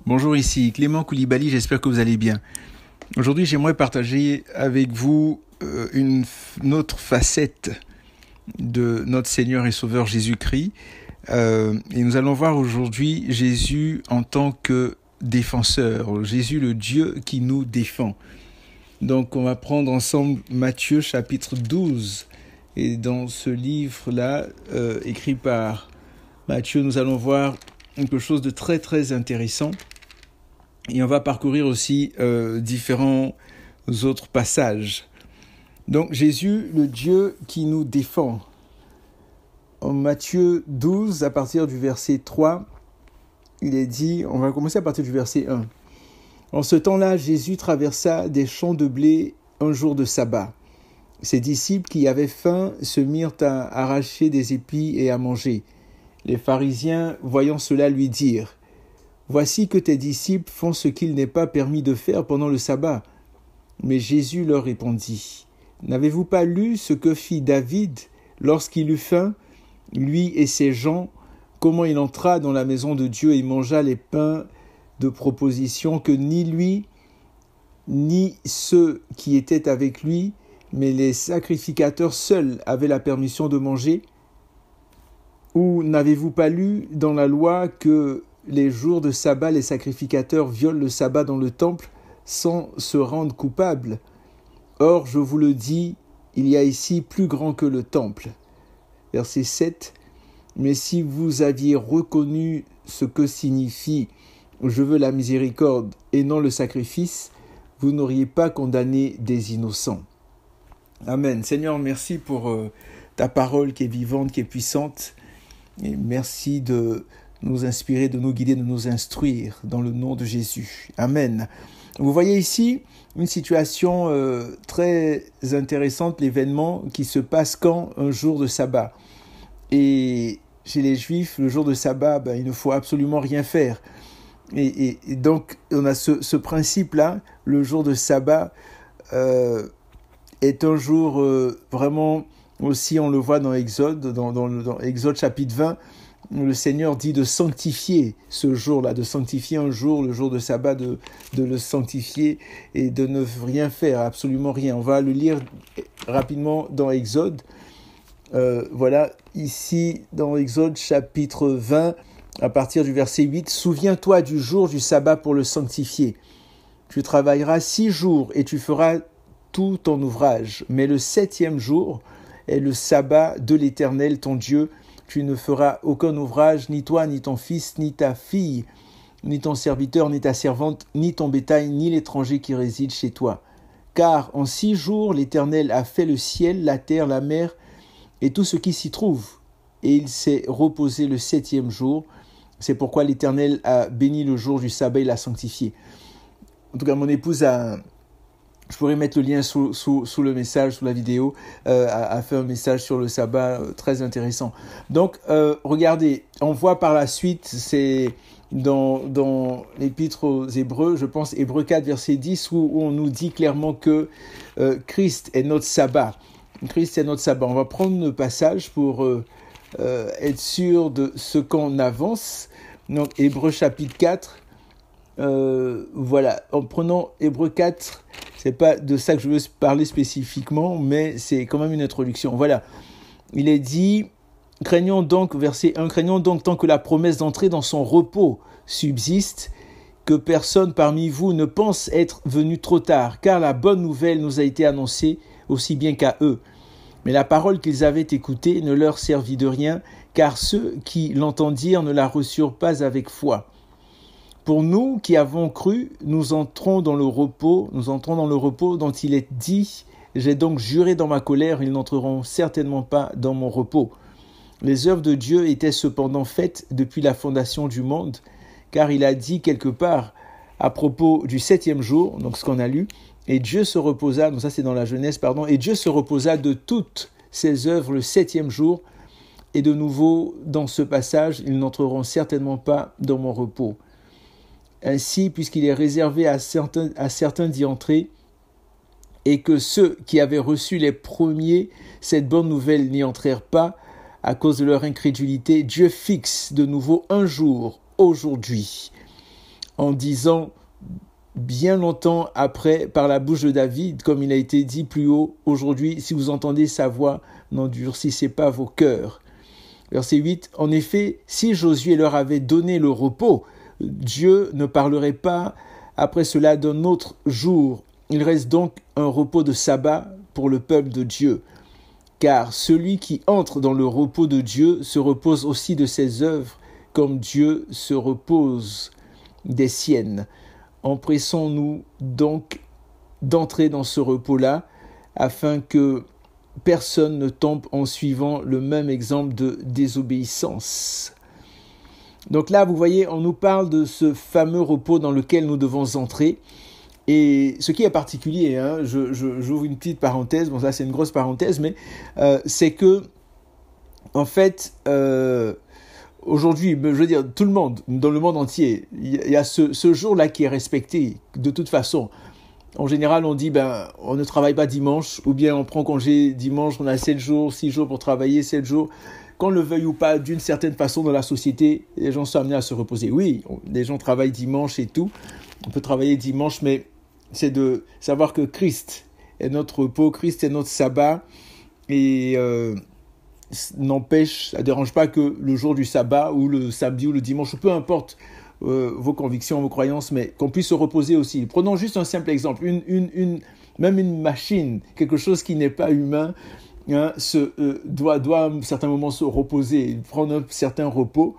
Bonjour, ici Clément Koulibaly, j'espère que vous allez bien. Aujourd'hui, j'aimerais partager avec vous une autre facette de notre Seigneur et Sauveur Jésus-Christ. Et nous allons voir aujourd'hui Jésus en tant que défenseur, Jésus le Dieu qui nous défend. Donc on va prendre ensemble Matthieu chapitre 12. Et dans ce livre-là, écrit par Matthieu, nous allons voir quelque chose de très très intéressant. Et on va parcourir aussi différents autres passages. Donc Jésus, le Dieu qui nous défend. En Matthieu 12, à partir du verset 3, il est dit, on va commencer à partir du verset 1. En ce temps-là, Jésus traversa des champs de blé un jour de sabbat. Ses disciples qui avaient faim se mirent à arracher des épis et à manger. Les pharisiens, voyant cela, lui dirent : « Voici que tes disciples font ce qu'il n'est pas permis de faire pendant le sabbat. » Mais Jésus leur répondit : « N'avez-vous pas lu ce que fit David lorsqu'il eut faim, lui et ses gens, comment il entra dans la maison de Dieu et mangea les pains de proposition que ni lui, ni ceux qui étaient avec lui, mais les sacrificateurs seuls avaient la permission de manger ? Ou n'avez-vous pas lu dans la loi que les jours de sabbat, les sacrificateurs violent le sabbat dans le temple sans se rendre coupables ? Or, je vous le dis, il y a ici plus grand que le temple. » Verset 7. « Mais si vous aviez reconnu ce que signifie « Je veux la miséricorde et non le sacrifice », vous n'auriez pas condamné des innocents. » Amen. Seigneur, merci pour ta parole qui est vivante, qui est puissante. Et merci de nous inspirer, de nous guider, de nous instruire dans le nom de Jésus. Amen. Vous voyez ici une situation très intéressante, l'événement qui se passe quand un jour de sabbat. Et chez les Juifs, le jour de sabbat, il ne faut absolument rien faire. Et donc, on a ce principe-là, le jour de sabbat est un jour vraiment, aussi on le voit dans Exode, dans Exode chapitre 20, le Seigneur dit de sanctifier ce jour-là, de sanctifier un jour, le jour de sabbat, de le sanctifier et de ne rien faire, absolument rien. On va le lire rapidement dans Exode. Voilà, ici dans Exode chapitre 20, à partir du verset 8, « Souviens-toi du jour du sabbat pour le sanctifier. Tu travailleras 6 jours et tu feras tout ton ouvrage. Mais le 7e jour est le sabbat de l'Éternel ton Dieu. Tu ne feras aucun ouvrage, ni toi, ni ton fils, ni ta fille, ni ton serviteur, ni ta servante, ni ton bétail, ni l'étranger qui réside chez toi. Car en 6 jours, l'Éternel a fait le ciel, la terre, la mer et tout ce qui s'y trouve. Et il s'est reposé le 7e jour. C'est pourquoi l'Éternel a béni le jour du sabbat et l'a sanctifié. » En tout cas, mon épouse a... Je pourrais mettre le lien sous le message, sous la vidéo, a fait un message sur le sabbat très intéressant. Donc, regardez, on voit par la suite, c'est dans l'Épître aux Hébreux, je pense, Hébreux 4, verset 10, où on nous dit clairement que Christ est notre sabbat. Christ est notre sabbat. On va prendre le passage pour être sûr de ce qu'on avance. Donc, Hébreux chapitre 4, voilà, en prenant Hébreux 4, c'est pas de ça que je veux parler spécifiquement, mais c'est quand même une introduction. Voilà, il est dit, craignons donc, verset 1, craignons donc tant que la promesse d'entrer dans son repos subsiste, que personne parmi vous ne pense être venu trop tard, car la bonne nouvelle nous a été annoncée aussi bien qu'à eux. Mais la parole qu'ils avaient écoutée ne leur servit de rien, car ceux qui l'entendirent ne la reçurent pas avec foi. Pour nous qui avons cru, nous entrons dans le repos dont il est dit : j'ai donc juré dans ma colère, ils n'entreront certainement pas dans mon repos. Les œuvres de Dieu étaient cependant faites depuis la fondation du monde, car il a dit quelque part à propos du 7e jour, donc ce qu'on a lu, et Dieu se reposa, donc ça c'est dans la Genèse, et Dieu se reposa de toutes ses œuvres le 7e jour, et de nouveau dans ce passage, ils n'entreront certainement pas dans mon repos. Ainsi, puisqu'il est réservé à certains d'y entrer, et que ceux qui avaient reçu les premiers cette bonne nouvelle n'y entrèrent pas à cause de leur incrédulité, Dieu fixe de nouveau un jour, aujourd'hui, en disant bien longtemps après par la bouche de David, comme il a été dit plus haut, aujourd'hui, si vous entendez sa voix, n'endurcissez pas vos cœurs. Verset 8, en effet, si Josué leur avait donné le repos, Dieu ne parlerait pas après cela d'un autre jour. Il reste donc un repos de sabbat pour le peuple de Dieu. Car celui qui entre dans le repos de Dieu se repose aussi de ses œuvres, comme Dieu se repose des siennes. Empressons-nous donc d'entrer dans ce repos-là, afin que personne ne tombe en suivant le même exemple de désobéissance. Donc là, vous voyez, on nous parle de ce fameux repos dans lequel nous devons entrer. Et ce qui est particulier, j'ouvre une petite parenthèse, bon ça c'est une grosse parenthèse, mais c'est que, en fait, aujourd'hui, je veux dire, tout le monde, dans le monde entier, il y a ce jour-là qui est respecté de toute façon. En général, on dit, on ne travaille pas dimanche, ou bien on prend congé dimanche, on a 7 jours, 6 jours pour travailler, 7 jours. Qu'on le veuille ou pas, d'une certaine façon dans la société, les gens sont amenés à se reposer. Oui, les gens travaillent dimanche et tout, on peut travailler dimanche, mais c'est de savoir que Christ est notre repos, Christ est notre sabbat, et n'empêche, ça ne dérange pas que le jour du sabbat, ou le samedi, ou le dimanche, peu importe vos convictions, vos croyances, mais qu'on puisse se reposer aussi. Prenons juste un simple exemple, même une machine, quelque chose qui n'est pas humain, doit à un certain moment se reposer, prendre un certain repos,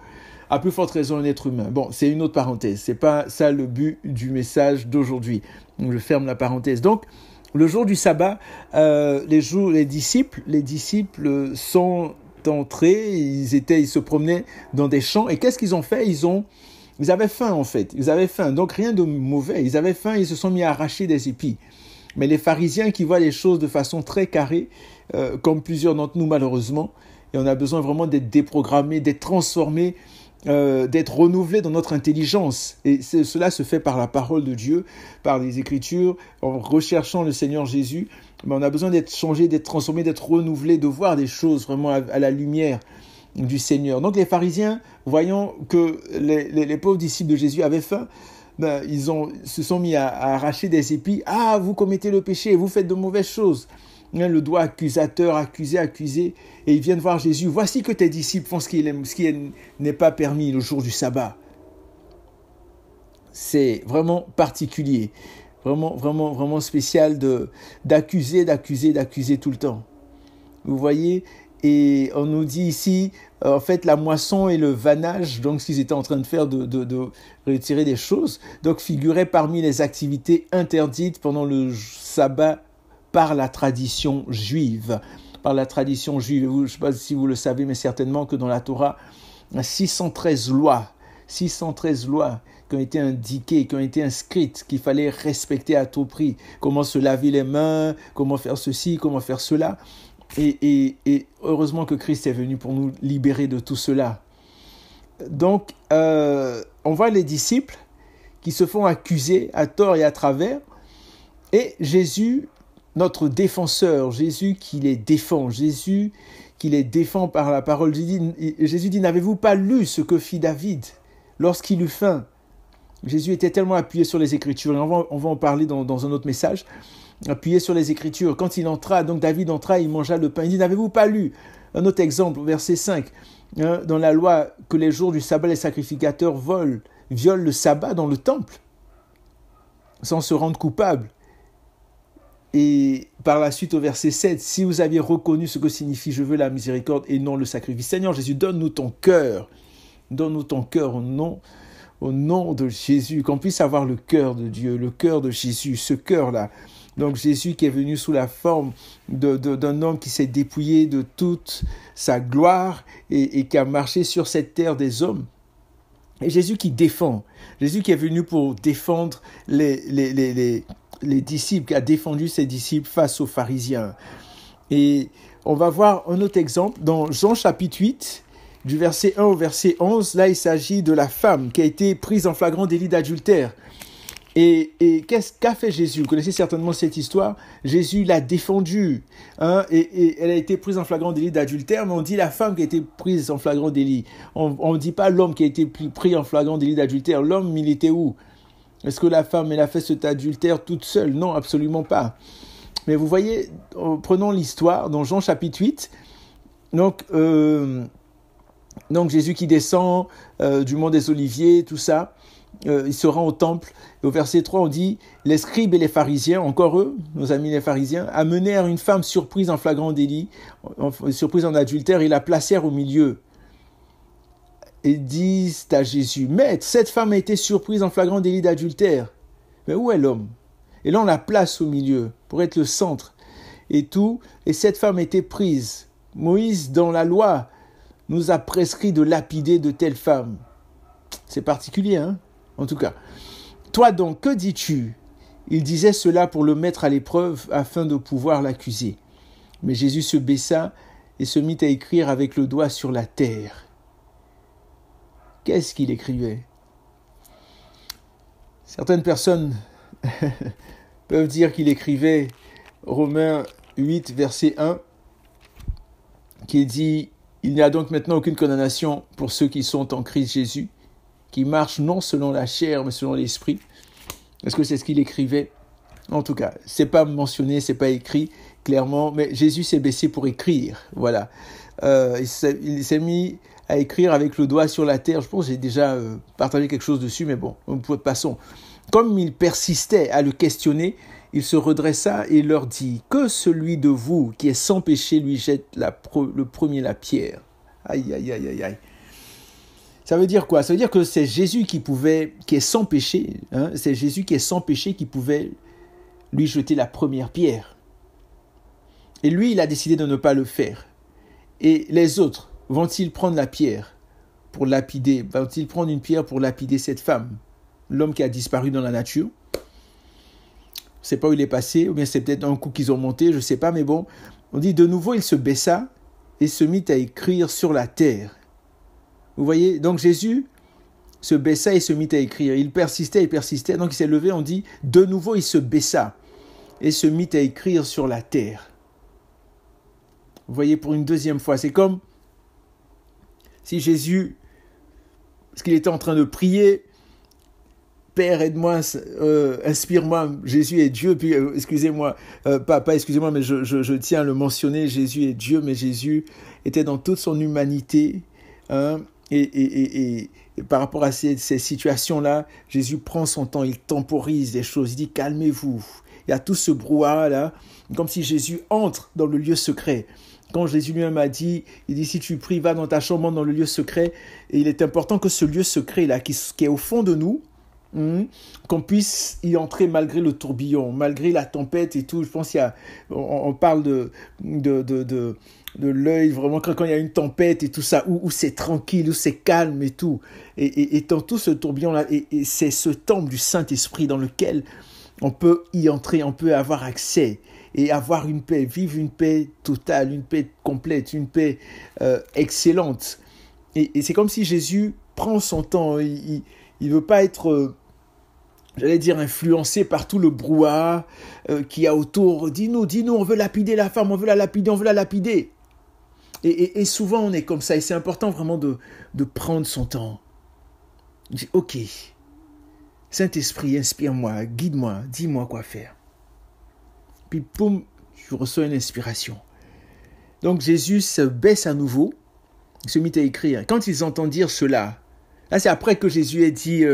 à plus forte raison un être humain. Bon, c'est une autre parenthèse, c'est pas ça le but du message d'aujourd'hui. Donc je ferme la parenthèse. Donc, le jour du sabbat, les disciples sont entrés, ils se promenaient dans des champs, et qu'est-ce qu'ils ont fait ? Ils avaient faim en fait, donc rien de mauvais, ils avaient faim, ils se sont mis à arracher des épis. Mais les pharisiens qui voient les choses de façon très carrée, comme plusieurs d'entre nous malheureusement, et on a besoin vraiment d'être déprogrammés, d'être transformés, d'être renouvelés dans notre intelligence. Et cela se fait par la parole de Dieu, par les Écritures, en recherchant le Seigneur Jésus. Mais on a besoin d'être changé, d'être transformé, d'être renouvelé, de voir des choses vraiment à la lumière du Seigneur. Donc les pharisiens, voyant que les pauvres disciples de Jésus avaient faim, ils se sont mis à arracher des épis. « Ah, vous commettez le péché, vous faites de mauvaises choses. » Le doigt accusateur, accusé. Et ils viennent voir Jésus. « Voici que tes disciples font ce qui n'est pas permis le jour du sabbat. » C'est vraiment particulier. Vraiment spécial d'accuser tout le temps. Vous voyez ? Et on nous dit ici, en fait, la moisson et le vannage, donc ce qu'ils étaient en train de faire, de retirer des choses, donc figuraient parmi les activités interdites pendant le sabbat par la tradition juive. Je ne sais pas si vous le savez, mais certainement que dans la Torah, il y a 613 lois qui ont été indiquées, qui ont été inscrites, qu'il fallait respecter à tout prix. Comment se laver les mains, comment faire ceci, comment faire cela. Et heureusement que Christ est venu pour nous libérer de tout cela. Donc, on voit les disciples qui se font accuser à tort et à travers, et Jésus, notre défenseur, Jésus qui les défend, par la parole. Jésus dit, n'avez-vous pas lu ce que fit David lorsqu'il eut faim ? Jésus était tellement appuyé sur les Écritures, et on va en parler dans un autre message, appuyé sur les Écritures. Quand il entra, donc David entra, il mangea le pain. Il dit, n'avez-vous pas lu ? Un autre exemple, verset 5, dans la loi, que les jours du sabbat, les sacrificateurs violent le sabbat dans le temple, sans se rendre coupables. Et par la suite, au verset 7, si vous aviez reconnu ce que signifie « je veux la miséricorde et non le sacrifice ». Seigneur Jésus, donne-nous ton cœur au nom de Jésus, qu'on puisse avoir le cœur de Dieu, le cœur de Jésus, ce cœur-là. Donc Jésus qui est venu sous la forme d'un homme qui s'est dépouillé de toute sa gloire et qui a marché sur cette terre des hommes. Et Jésus qui défend, Jésus qui est venu pour défendre les disciples, qui a défendu ses disciples face aux pharisiens. Et on va voir un autre exemple dans Jean chapitre 8, du verset 1 au verset 11. Là, il s'agit de la femme qui a été prise en flagrant délit d'adultère. Et qu'a fait Jésus? Vous connaissez certainement cette histoire. Jésus l'a défendue. Et elle a été prise en flagrant délit d'adultère, mais on dit la femme qui a été prise en flagrant délit. On ne dit pas l'homme qui a été pris en flagrant délit d'adultère. L'homme, il était où? Est-ce que la femme, elle a fait cet adultère toute seule? Non, absolument pas. Mais vous voyez, prenons l'histoire dans Jean chapitre 8. Donc Jésus qui descend du mont des Oliviers, tout ça. Il se rend au temple. Et au verset 3, on dit « Les scribes et les pharisiens, encore eux, nos amis les pharisiens, amenèrent une femme surprise en flagrant délit, surprise en adultère, et la placèrent au milieu. Et disent à Jésus, « Maître, cette femme a été surprise en flagrant délit d'adultère. Mais où est l'homme ?» Et là, on la place au milieu, pour être le centre. Et tout, et cette femme a été prise. Moïse, dans la loi, nous a prescrit de lapider de telles femmes. C'est particulier, hein? En tout cas, toi donc, que dis-tu? Il disait cela pour le mettre à l'épreuve afin de pouvoir l'accuser. Mais Jésus se baissa et se mit à écrire avec le doigt sur la terre. Qu'est-ce qu'il écrivait? Certaines personnes peuvent dire qu'il écrivait Romains 8, verset 1, qui dit « Il n'y a donc maintenant aucune condamnation pour ceux qui sont en Christ Jésus, qui marche non selon la chair, mais selon l'esprit. » Est-ce que c'est ce qu'il écrivait? En tout cas, c'est pas mentionné, c'est pas écrit clairement, mais Jésus s'est baissé pour écrire. Voilà. Il s'est mis à écrire avec le doigt sur la terre. Je pense que j'ai déjà partagé quelque chose dessus, mais bon, passons. Comme il persistait à le questionner, il se redressa et leur dit « Que celui de vous qui est sans péché lui jette le premier la pierre. » Aïe, aïe, aïe, aïe, aïe. Ça veut dire quoi? Ça veut dire que c'est Jésus qui est sans péché, hein, c'est Jésus qui est sans péché qui pouvait lui jeter la première pierre. Et lui, il a décidé de ne pas le faire. Et les autres, vont-ils prendre la pierre pour lapider? Vont-ils prendre une pierre pour lapider cette femme? L'homme qui a disparu dans la nature? Je ne sais pas où il est passé, ou bien c'est peut-être un coup qu'ils ont monté, je ne sais pas, mais bon. On dit de nouveau, il se baissa et se mit à écrire sur la terre. Vous voyez, donc Jésus se baissa et se mit à écrire. Il persistait, donc il s'est levé, on dit, de nouveau il se baissa et se mit à écrire sur la terre. Vous voyez, pour une deuxième fois, c'est comme si Jésus, parce qu'il était en train de prier, Père, aide-moi, inspire-moi, Jésus est Dieu, puis excusez-moi, pas excusez-moi, mais je tiens à le mentionner, Jésus est Dieu, mais Jésus était dans toute son humanité, hein. Et par rapport à ces situations-là, Jésus prend son temps, il temporise des choses, il dit calmez-vous. Il y a tout ce brouhaha-là, comme si Jésus entre dans le lieu secret. Quand Jésus lui-même a dit, il dit si tu pries, va dans ta chambre, monte dans le lieu secret. Et il est important que ce lieu secret-là, qui est au fond de nous, qu'on puisse y entrer malgré le tourbillon, malgré la tempête et tout. Je pense on parle de l'œil, vraiment, quand il y a une tempête et tout ça, où c'est tranquille, où c'est calme et tout. Et dans tout ce tourbillon-là, et c'est ce temple du Saint-Esprit dans lequel on peut y entrer, on peut avoir accès et avoir une paix, vivre une paix totale, une paix complète, une paix excellente. Et c'est comme si Jésus prend son temps, il ne veut pas être... j'allais dire influencé par tout le brouhaha qu'il y a autour. Dis-nous, on veut lapider la femme, on veut la lapider. Et souvent on est comme ça, et c'est important vraiment de prendre son temps. Je dis, ok, Saint-Esprit, inspire-moi, guide-moi, dis-moi quoi faire. Puis boum, je reçois une inspiration. Donc Jésus se baisse à nouveau, il se mit à écrire. Quand ils entendent dire cela, là c'est après que Jésus ait dit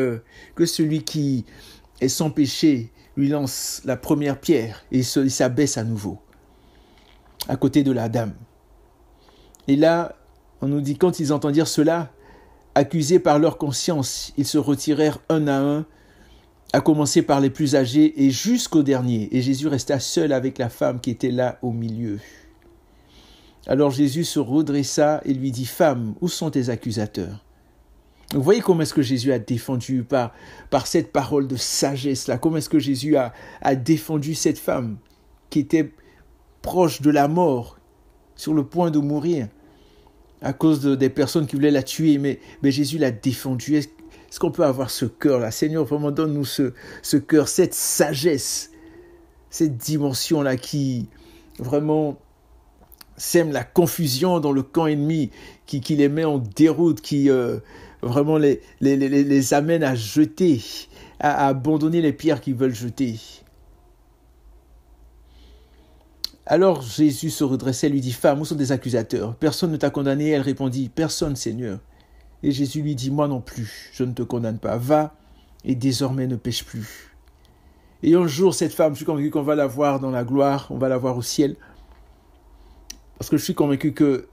que celui qui est sans péché lui lance la première pierre, et il s'abaisse à nouveau, à côté de la dame. Et là, on nous dit, quand ils entendent dire cela, accusés par leur conscience, ils se retirèrent un à un, à commencer par les plus âgés et jusqu'au dernier. Et Jésus resta seul avec la femme qui était là au milieu. Alors Jésus se redressa et lui dit, « Femme, où sont tes accusateurs ?» Vous voyez comment est-ce que Jésus a défendu par cette parole de sagesse-là, comment est-ce que Jésus a défendu cette femme qui était proche de la mort, sur le point de mourir, à cause des personnes qui voulaient la tuer, mais Jésus l'a défendue. Est-ce qu'on peut avoir ce cœur-là? Seigneur, vraiment donne-nous ce cœur, cette sagesse, cette dimension-là qui vraiment sème la confusion dans le camp ennemi, qui les met en déroute, qui vraiment les amène à jeter, à abandonner les pierres qu'ils veulent jeter. Alors Jésus se redressait et lui dit, « Femme, où sont tes accusateurs? Personne ne t'a condamné. » Elle répondit, « Personne, Seigneur. » Et Jésus lui dit, « Moi non plus, je ne te condamne pas. Va et désormais ne pêche plus. » Et un jour, cette femme, je suis convaincu qu'on va la voir dans la gloire, on va la voir au ciel. Parce que je suis convaincu que,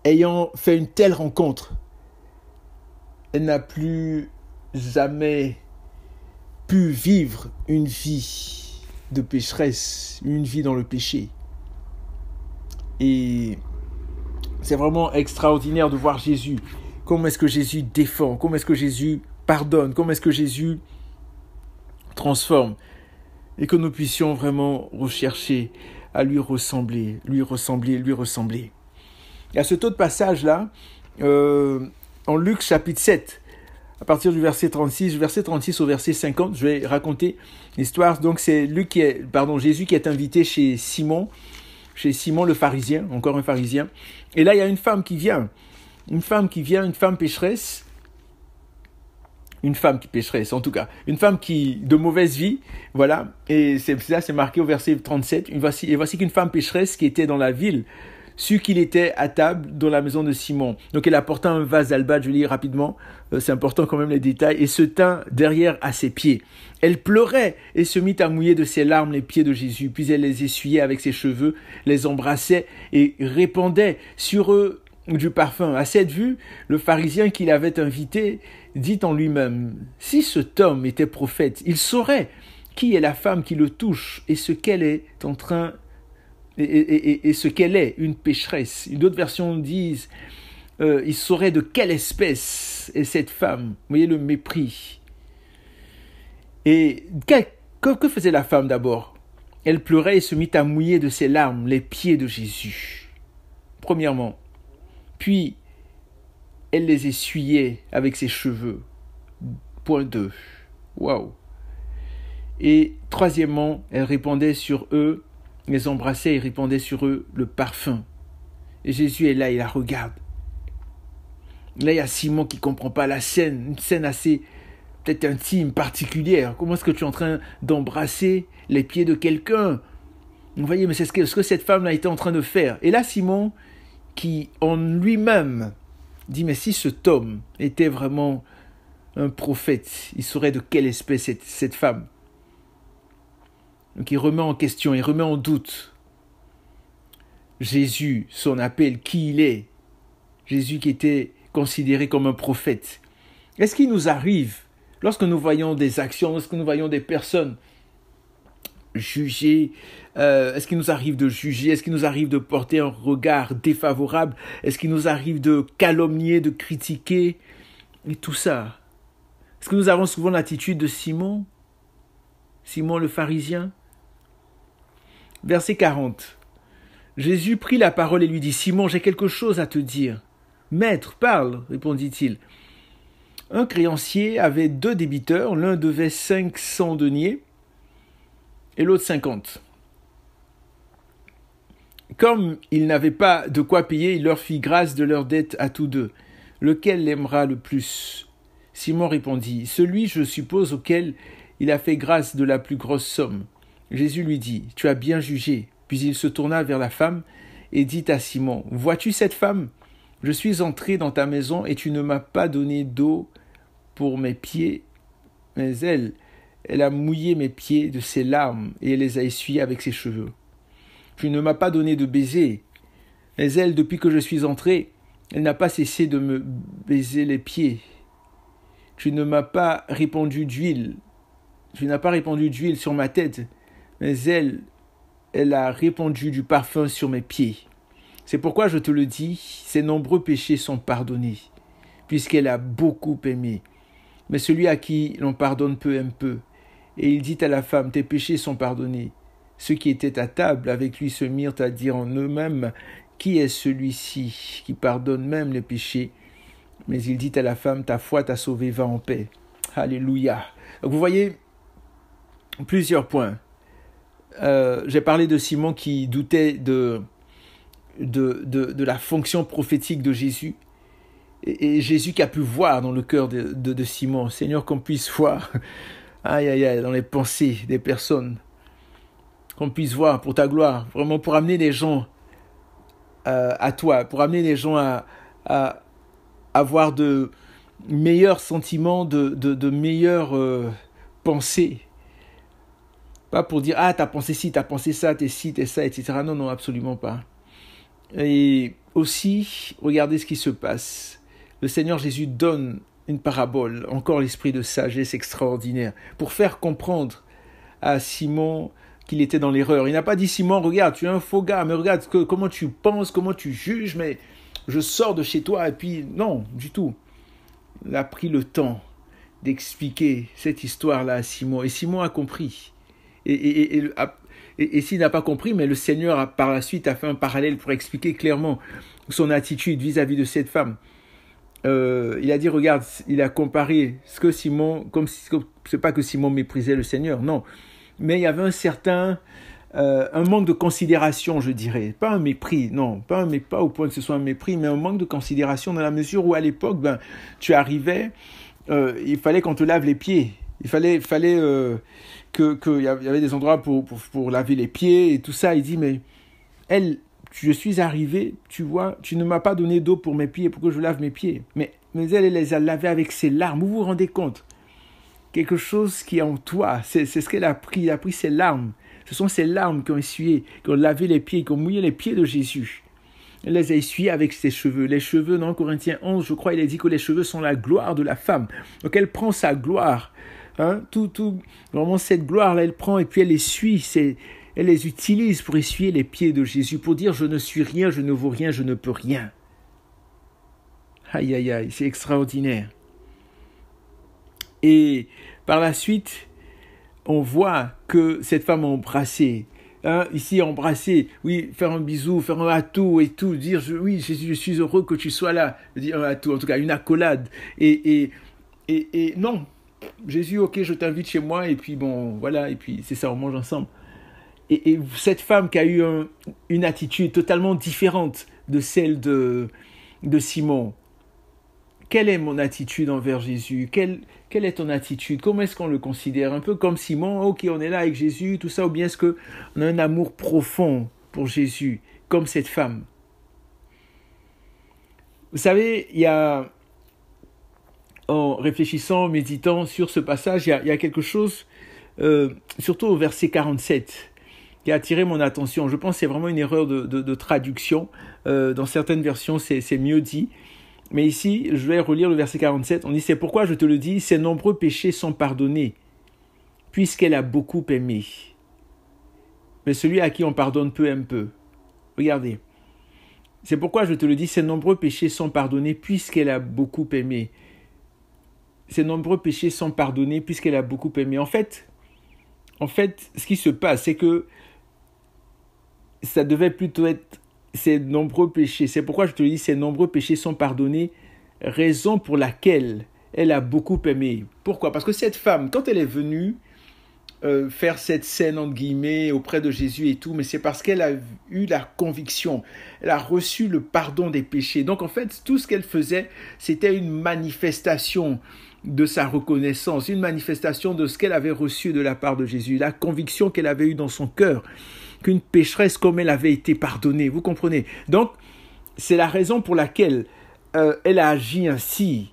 ayant fait une telle rencontre, elle n'a plus jamais pu vivre une vie de pécheresse, une vie dans le péché. Et c'est vraiment extraordinaire de voir Jésus. Comment est-ce que Jésus défend? Comment est-ce que Jésus pardonne? Comment est-ce que Jésus transforme? Et que nous puissions vraiment rechercher à lui ressembler, lui ressembler, lui ressembler. Il y a ce autre passage-là, en Luc chapitre 7, à partir du verset 36 au verset 50, je vais raconter l'histoire. Donc c'est Jésus qui est invité chez Simon le pharisien, encore un pharisien. Et là, il y a une femme une femme pécheresse, une femme de mauvaise vie, voilà. Et c'est marqué au verset 37. Et voici qu'une femme pécheresse qui était dans la ville sut qu'il était à table dans la maison de Simon. Donc elle apporta un vase d'albâtre, je lis rapidement, c'est important quand même les détails, et se tint derrière à ses pieds. Elle pleurait et se mit à mouiller de ses larmes les pieds de Jésus, puis elle les essuyait avec ses cheveux, les embrassait et répandait sur eux du parfum. À cette vue, le pharisien qui l'avait invité dit en lui-même, « Si cet homme était prophète, il saurait qui est la femme qui le touche et ce qu'elle est ce qu'elle est, une pécheresse. » D'autres versions disent, il saurait de quelle espèce est cette femme. Vous voyez le mépris. Et que faisait la femme d'abord? Elle pleurait et se mit à mouiller de ses larmes les pieds de Jésus. Premièrement. Puis, elle les essuyait avec ses cheveux. Point 2. Waouh. Et troisièmement, elle répandait sur eux, les embrassait et répandait sur eux le parfum. Et Jésus est là, il la regarde. Là, il y a Simon qui ne comprend pas la scène, une scène assez peut-être intime, particulière. Comment est-ce que tu es en train d'embrasser les pieds de quelqu'un? Vous voyez, mais c'est ce que cette femme-là était en train de faire. Et là, Simon, qui en lui-même dit, mais si cet homme était vraiment un prophète, il saurait de quelle espèce cette femme. Donc il remet en question, il remet en doute Jésus, son appel, qui il est. Jésus qui était considéré comme un prophète. Est-ce qu'il nous arrive, lorsque nous voyons des actions, lorsque nous voyons des personnes juger, est-ce qu'il nous arrive de juger, est-ce qu'il nous arrive de porter un regard défavorable, est-ce qu'il nous arrive de calomnier, de critiquer, et tout ça? Est-ce que nous avons souvent l'attitude de Simon le pharisien? Verset 40. Jésus prit la parole et lui dit, « Simon, j'ai quelque chose à te dire. »« Maître, parle, répondit-il. » Un créancier avait 2 débiteurs, l'un devait 500 deniers et l'autre 50. Comme il n'avait pas de quoi payer, il leur fit grâce de leur dette à tous 2. Lequel l'aimera le plus? Simon répondit, « Celui, je suppose, auquel il a fait grâce de la plus grosse somme. » Jésus lui dit, « Tu as bien jugé. » Puis il se tourna vers la femme et dit à Simon, « Vois-tu cette femme? Je suis entré dans ta maison et tu ne m'as pas donné d'eau pour mes pieds, mais elle a mouillé mes pieds de ses larmes et elle les a essuyés avec ses cheveux. Tu ne m'as pas donné de baiser, mais elle, depuis que je suis entré, elle n'a pas cessé de me baiser les pieds. Tu ne m'as pas répandu d'huile, sur ma tête, mais elle a répandu du parfum sur mes pieds. C'est pourquoi je te le dis, ses nombreux péchés sont pardonnés, puisqu'elle a beaucoup aimé. Mais celui à qui l'on pardonne peu aime peu. Et il dit à la femme, tes péchés sont pardonnés. Ceux qui étaient à table avec lui se mirent à dire en eux-mêmes, qui est celui-ci qui pardonne même les péchés? Mais il dit à la femme, ta foi t'a sauvée, va en paix. Alléluia. Donc vous voyez, plusieurs points. J'ai parlé de Simon qui doutait de la fonction prophétique de Jésus. Et Jésus qui a pu voir dans le cœur de Simon. Seigneur, qu'on puisse voir, dans les pensées des personnes. Qu'on puisse voir pour ta gloire, vraiment pour amener les gens à toi, pour amener les gens à avoir de meilleurs sentiments, de meilleures pensées. Pas pour dire, t'as pensé ci, t'as pensé ça, t'es ci, t'es ça, etc. Non, absolument pas. Et aussi, regardez ce qui se passe. Le Seigneur Jésus donne une parabole, encore l'esprit de sagesse extraordinaire, pour faire comprendre à Simon qu'il était dans l'erreur. Il n'a pas dit, Simon, regarde, tu es un faux gars, mais regarde comment tu penses, comment tu juges, mais je sors de chez toi, et puis non, du tout. Il a pris le temps d'expliquer cette histoire-là à Simon, et Simon a compris. Et s'il n'a pas compris, mais le Seigneur par la suite a fait un parallèle pour expliquer clairement son attitude vis-à-vis de cette femme. Il a dit, regarde, il a comparé ce que Simon, c'est pas que Simon méprisait le Seigneur, non, mais il y avait un manque de considération, je dirais, pas un mépris, non, pas au point que ce soit un mépris, mais un manque de considération dans la mesure où à l'époque, tu arrivais, il fallait qu'on te lave les pieds, il fallait qu'il y avait des endroits pour laver les pieds et tout ça. Il dit, mais je suis arrivé, tu vois, tu ne m'as pas donné d'eau pour mes pieds, pour que je lave mes pieds. Mais elle les a lavés avec ses larmes. Vous vous rendez compte? Quelque chose qui est en toi, c'est ce qu'elle a pris. Elle a pris ses larmes. Ce sont ses larmes qui ont essuyé, qui ont lavé les pieds, qui ont mouillé les pieds de Jésus. Elle les a essuyés avec ses cheveux. Les cheveux, dans Corinthiens 11, je crois, il est dit que les cheveux sont la gloire de la femme. Donc elle prend sa gloire. Vraiment cette gloire-là, elle prend et puis elle essuie, elle les utilise pour essuyer les pieds de Jésus, pour dire je ne suis rien, je ne vaux rien, je ne peux rien. Aïe, c'est extraordinaire. Et par la suite, on voit que cette femme a embrassé. Ici, embrasser, oui, faire un bisou, faire un atout et tout, dire oui, Jésus, je suis heureux que tu sois là. Dire un atout, en tout cas, une accolade. Et non. Jésus, ok, je t'invite chez moi, et puis bon, voilà, et puis c'est ça, on mange ensemble. Et cette femme qui a eu une attitude totalement différente de celle de Simon. Quelle est mon attitude envers Jésus? Quelle est ton attitude? Comment est-ce qu'on le considère? Un peu comme Simon, ok, on est là avec Jésus, tout ça, ou bien est-ce qu'on a un amour profond pour Jésus, comme cette femme? Vous savez, il y a... En réfléchissant, méditant sur ce passage, il y a quelque chose, surtout au verset 47, qui a attiré mon attention. Je pense que c'est vraiment une erreur de traduction. Dans certaines versions, c'est mieux dit. Mais ici, je vais relire le verset 47. On dit, c'est pourquoi je te le dis, ses nombreux péchés sont pardonnés, puisqu'elle a beaucoup aimé. Mais celui à qui on pardonne peu aime peu. Regardez. C'est pourquoi je te le dis, ses nombreux péchés sont pardonnés, puisqu'elle a beaucoup aimé. Ses nombreux péchés sont pardonnés puisqu'elle a beaucoup aimé. En fait, ce qui se passe, c'est que ça devait plutôt être ses nombreux péchés. C'est pourquoi je te dis, ses nombreux péchés sont pardonnés, raison pour laquelle elle a beaucoup aimé. Pourquoi? Parce que cette femme, quand elle est venue faire cette scène, entre guillemets, auprès de Jésus et tout, mais c'est parce qu'elle a eu la conviction, elle a reçu le pardon des péchés. Donc en fait, tout ce qu'elle faisait, c'était une manifestation de sa reconnaissance, une manifestation de ce qu'elle avait reçu de la part de Jésus, la conviction qu'elle avait eue dans son cœur, qu'une pécheresse comme elle avait été pardonnée, vous comprenez? Donc, c'est la raison pour laquelle elle a agi ainsi.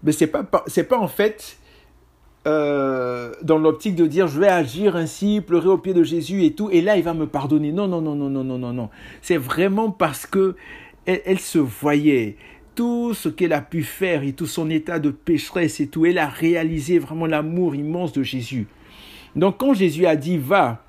Mais c'est pas en fait dans l'optique de dire je vais agir ainsi, pleurer aux pieds de Jésus et tout, et là il va me pardonner. Non. C'est vraiment parce que elle se voyait, tout ce qu'elle a pu faire et tout son état de pécheresse et tout, elle a réalisé vraiment l'amour immense de Jésus. Donc quand Jésus a dit va,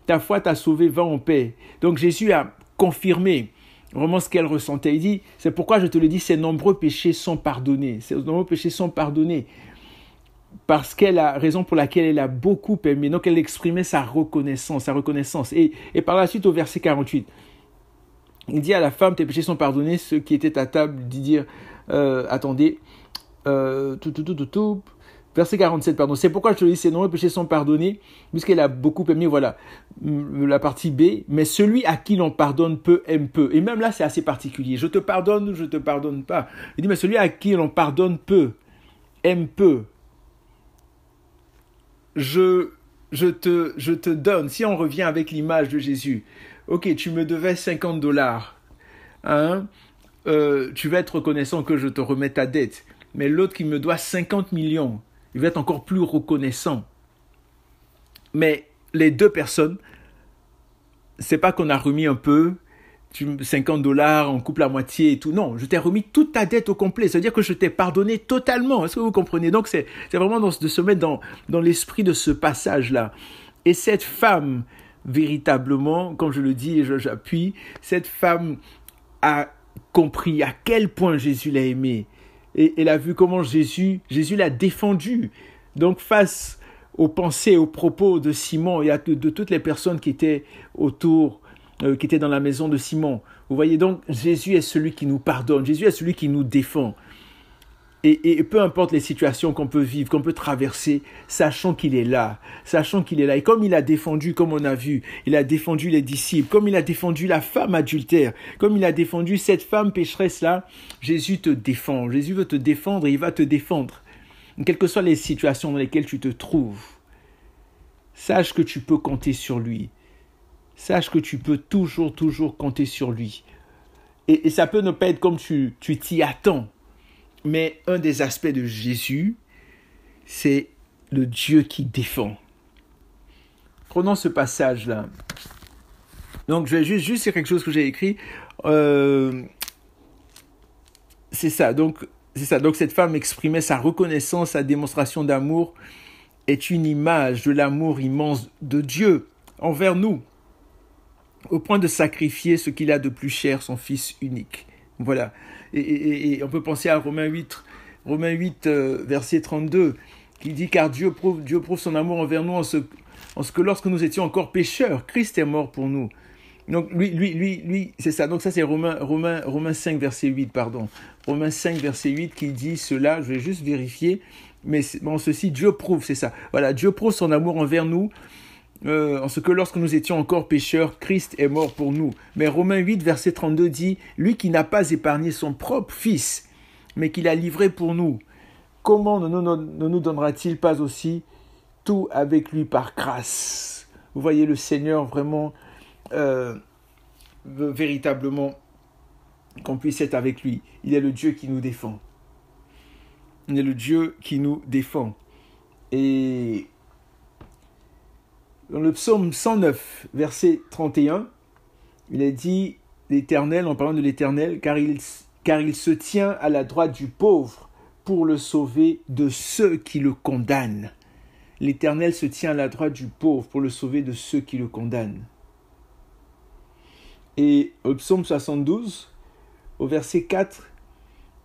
ta foi t'a sauvé, va en paix. Donc Jésus a confirmé vraiment ce qu'elle ressentait. Il dit, c'est pourquoi je te le dis, ses nombreux péchés sont pardonnés. Ses nombreux péchés sont pardonnés parce qu'elle a raison pour laquelle elle a beaucoup aimé. Donc elle exprimait sa reconnaissance. Et par la suite au verset 48, il dit à la femme, tes péchés sont pardonnés. Ceux qui étaient à table dit dire, attendez, Verset 47, pardon. C'est pourquoi je te dis, ses nombreux péchés sont pardonnés, puisqu'elle a beaucoup aimé, voilà, la partie B. Mais celui à qui l'on pardonne peu aime peu. Et même là, c'est assez particulier. Je te pardonne ou je te pardonne pas. Il dit, mais celui à qui l'on pardonne peu aime peu. Je te donne, si on revient avec l'image de Jésus, ok, tu me devais $50, hein, tu vas être reconnaissant que je te remette ta dette, mais l'autre qui me doit 50 millions, il va être encore plus reconnaissant. Mais les deux personnes, c'est pas qu'on a remis un peu, $50, on coupe la moitié et tout. Non, je t'ai remis toute ta dette au complet. C'est-à-dire que je t'ai pardonné totalement. Est-ce que vous comprenez? Donc, c'est vraiment de se mettre dans l'esprit de ce passage-là. Et cette femme, véritablement, comme je le dis et j'appuie, cette femme a compris à quel point Jésus l'a aimée. Et elle a vu comment Jésus l'a défendu. Donc, face aux pensées, aux propos de Simon et de toutes les personnes qui étaient autour, qui étaient dans la maison de Simon. Vous voyez donc, Jésus est celui qui nous pardonne. Jésus est celui qui nous défend. Et peu importe les situations qu'on peut vivre, qu'on peut traverser, sachant qu'il est là. Sachant qu'il est là. Et comme il a défendu, comme on a vu, il a défendu les disciples, comme il a défendu la femme adultère, comme il a défendu cette femme pécheresse-là, Jésus te défend. Jésus veut te défendre et il va te défendre. Quelles que soient les situations dans lesquelles tu te trouves, sache que tu peux compter sur lui. Sache que tu peux toujours compter sur lui. Et ça peut ne pas être comme tu t'y attends. Mais un des aspects de Jésus, c'est le Dieu qui défend. Prenons ce passage-là. Donc, je vais juste dire quelque chose que j'ai écrit. C'est ça. Donc, cette femme exprimait sa reconnaissance, sa démonstration d'amour est une image de l'amour immense de Dieu envers nous, au point de sacrifier ce qu'il a de plus cher, son Fils unique. Voilà. Et on peut penser à Romains 8, verset 32, qui dit « Car Dieu prouve son amour envers nous en ce que lorsque nous étions encore pécheurs, Christ est mort pour nous. » Donc, lui, c'est ça. Donc, ça, c'est Romains 5, verset 8, pardon. Romains 5, verset 8 qui dit cela, je vais juste vérifier, mais en ceci, Dieu prouve, c'est ça. Voilà, Dieu prouve son amour envers nous, en ce que lorsque nous étions encore pécheurs, Christ est mort pour nous. Mais Romains 8, verset 32 dit, « Lui qui n'a pas épargné son propre Fils, mais qui l'a livré pour nous, comment ne nous donnera-t-il pas aussi tout avec lui par grâce ?» Vous voyez, le Seigneur vraiment veut véritablement qu'on puisse être avec lui. Il est le Dieu qui nous défend. Il est le Dieu qui nous défend. Et dans le psaume 109, verset 31, il est dit, l'Éternel, en parlant de l'Éternel, car il se tient à la droite du pauvre pour le sauver de ceux qui le condamnent. L'Éternel se tient à la droite du pauvre pour le sauver de ceux qui le condamnent. Et au psaume 72, au verset 4,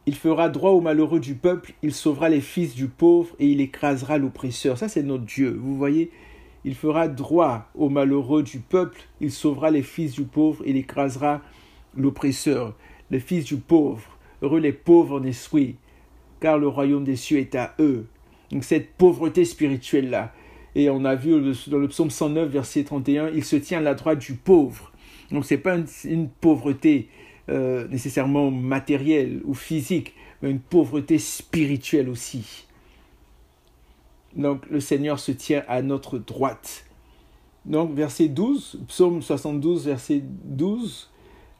il fera droit aux malheureux du peuple, il sauvera les fils du pauvre et il écrasera l'oppresseur. Ça, c'est notre Dieu. Vous voyez, il fera droit aux malheureux du peuple, il sauvera les fils du pauvre et il écrasera l'oppresseur. Les fils du pauvre, heureux les pauvres en esprit, car le royaume des cieux est à eux. Donc cette pauvreté spirituelle-là. Et on a vu dans le psaume 109, verset 31, il se tient à la droite du pauvre. Donc ce n'est pas une pauvreté nécessairement matérielle ou physique, mais une pauvreté spirituelle aussi. Donc le Seigneur se tient à notre droite. Donc verset 12, psaume 72, verset 12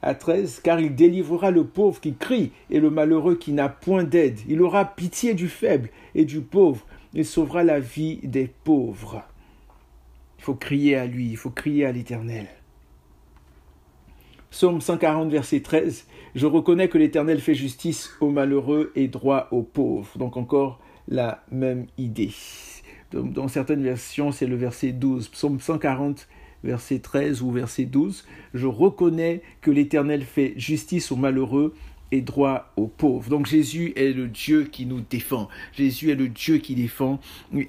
à 13, car il délivrera le pauvre qui crie et le malheureux qui n'a point d'aide. Il aura pitié du faible et du pauvre. Il sauvera la vie des pauvres. Il faut crier à lui, il faut crier à l'Éternel. Psaume 140, verset 13, je reconnais que l'Éternel fait justice aux malheureux et droit aux pauvres. Donc encore la même idée. Dans certaines versions, c'est le verset 12. Psaume 140, verset 13 ou verset 12. Je reconnais que l'Éternel fait justice aux malheureux et droit aux pauvres. Donc Jésus est le Dieu qui nous défend. Jésus est le Dieu qui défend.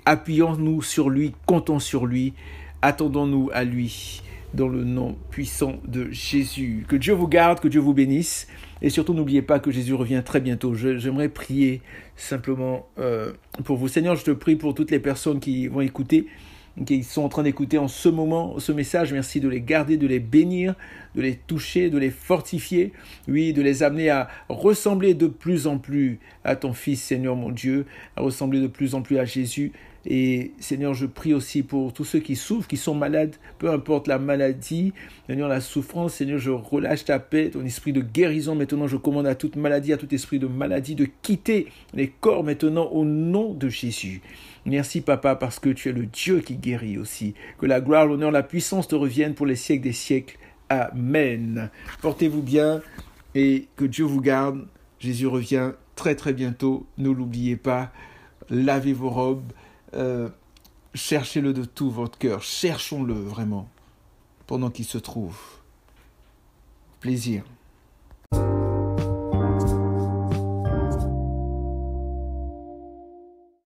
Appuyons-nous sur lui, comptons sur lui, attendons-nous à lui dans le nom puissant de Jésus. Que Dieu vous garde, que Dieu vous bénisse. Et surtout, n'oubliez pas que Jésus revient très bientôt. J'aimerais prier simplement pour vous. Seigneur, je te prie pour toutes les personnes qui vont écouter, qui sont en train d'écouter en ce moment ce message. Merci de les garder, de les bénir, de les toucher, de les fortifier. Oui, de les amener à ressembler de plus en plus à ton Fils, Seigneur mon Dieu, à ressembler de plus en plus à Jésus. Et Seigneur, je prie aussi pour tous ceux qui souffrent, qui sont malades, peu importe la maladie, Seigneur, la souffrance. Seigneur, je relâche ta paix, ton esprit de guérison. Maintenant, je commande à toute maladie, à tout esprit de maladie de quitter les corps maintenant au nom de Jésus. Merci, Papa, parce que tu es le Dieu qui guérit aussi. Que la gloire, l'honneur, la puissance te reviennent pour les siècles des siècles. Amen. Portez-vous bien et que Dieu vous garde. Jésus revient très très bientôt. Ne l'oubliez pas. Lavez vos robes. Cherchez-le de tout votre cœur. Cherchons-le vraiment pendant qu'il se trouve. Plaisir.